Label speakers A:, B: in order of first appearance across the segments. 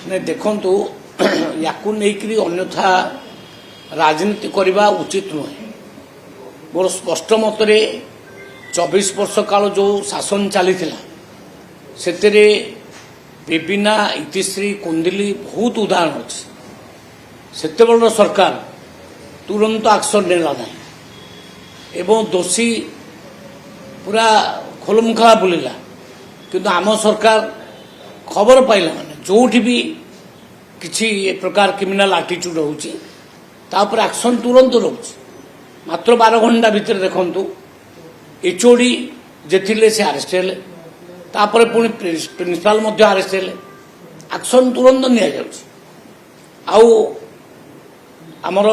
A: नहीं देखु या अन्यथा राजनीति करने उचित नुहे मोर स्पष्ट मतरे 24 वर्ष काल जो शासन चली से बेबिना इतिश्री कुंदिली बहुत उदाहरण अच्छे सेते बड़ सरकार तुरंत एक्शन नेला ना एवं दोषी पूरा खोलमुखला बुलिला किंतु आम सरकार खबर पाइला माने जोठी भी किसी प्रकार क्रिमिनल आटिट्यूड होउची तापर एक्शन तुरंत रोच मात्र 12 घंटा भितर देखंतु एचओडी जेथिले से अरेस्ट हेले तापर पुणी प्रिंसिपाल मध्य अरेस्ट हेले एक्शन तुरंत निया जाउची आउ हमर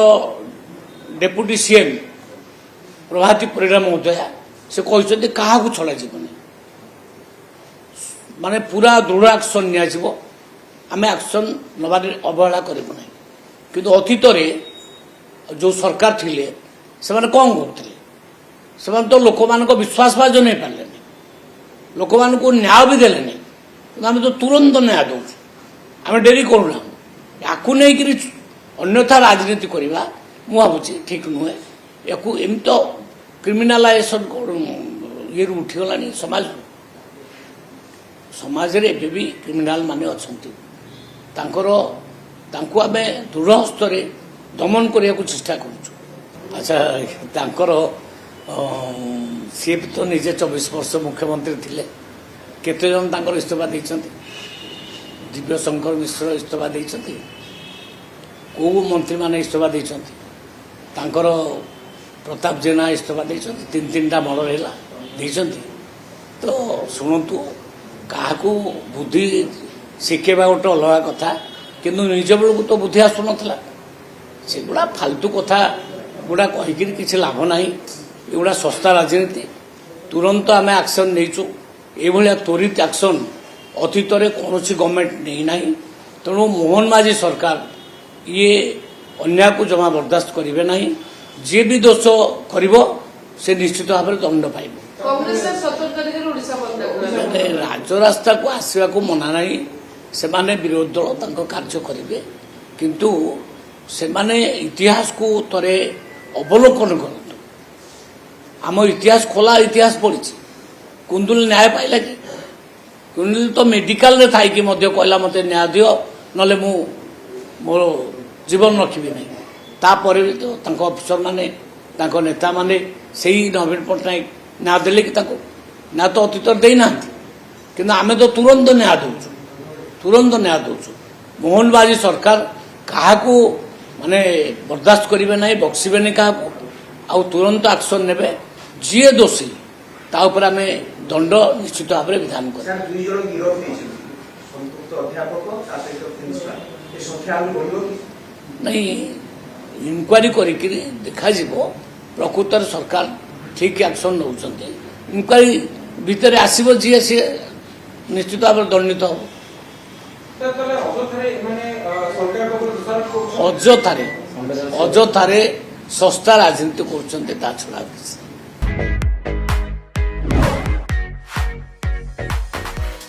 A: डेप्यूटी सीएम प्रभाती परिणाम महोदय से कहते क्या छड़ा जीवन माने पूरा दृढ़ एक्शन निया आम एक्शन नबार अवहेला करूँ ना किंतु अतीत जो सरकार थिले से माने कौन करते से तो लोक मान विश्वास भाज नहीं पारे लोक मान को न्याय भी देले नहीं आम तो तुरंत न्याय दौ आम डेरी करूना या नहीं अन्यथा राजनीति करवा मु भावुची ठीक नुहे या एम तो क्रिमिनालाइजेशन ये उठीगला समाज समाज रे भी क्रिमिनाल माने अच्छी आम दृढ़ हस्त दमन करने को चेष्टा करूँ अच्छा तांकर सी तो निजे 24 वर्ष मुख्यमंत्री थिले केते जन तांकर इस्तीफा देइछन्ति दिव्य शंकर मिश्र इस्तीफा देइछन्ति को मंत्री माने इस्तीफा देइछन्ति तांकर प्रताप जेना इस्तीफा देइछन्ति 3-3टा मर्डर हैला देइछन्ति तो शुणु क्या बुद्धि शिखेबा गोटे अलग कथा किंतु निज बेलू तो बुद्धि आसुन से गुड़ा फालतू कथा गुड़ा कहीकि किसी लाभ ना एगुड़ा सस्ता राजनीति तुरंत आम एक्शन नहींचु ये त्वरित एक्शन अतीत कौन गवर्नमेंट नहीं ना तेणु मोहन माझी सरकार ये अन्याय को जमा बर्दाश्त करेंगे ना जी भी दोष कर निश्चित भाव में दंड पाइब राजरास्ता को आसवा को मना ना से माने विरोधी दल तांको कार्य करेंगे किंतु से माने इतिहास को तरे अवलोकन करते आम इतिहास खोला इतिहास पढ़ी कुंदुल न्याय पाइला कि कुंदुल तो मेडिकल रे थाई कि मध्य कहला मते न्याय दियो नले मु मोर जीवन रखिबी नहीं तापर भी तो तांको अफिसर माने तांको नेता माने सेही नवीन पटनायक न्याय देले कि तांको ना तो अतीत दे ना किंतु आमे तो तुरंत न्याय दउछु मोहन बाजी सरकार काहाकू माने बर्दाश्त करेंगे ना बक्सबे नहीं क्या आउ तुरंत एक्शन ने जी दोषी तापर आम दंड निश्चित भाव में विधान कर नहीं इनक्वारी कर देखा प्रकृत सरकार ठीक एक्शन नौ इनक्वारी भितर आसब जी सी निश्चित भाव में दंडित हम अजथारे सस्ता राजनीति कर छड़ा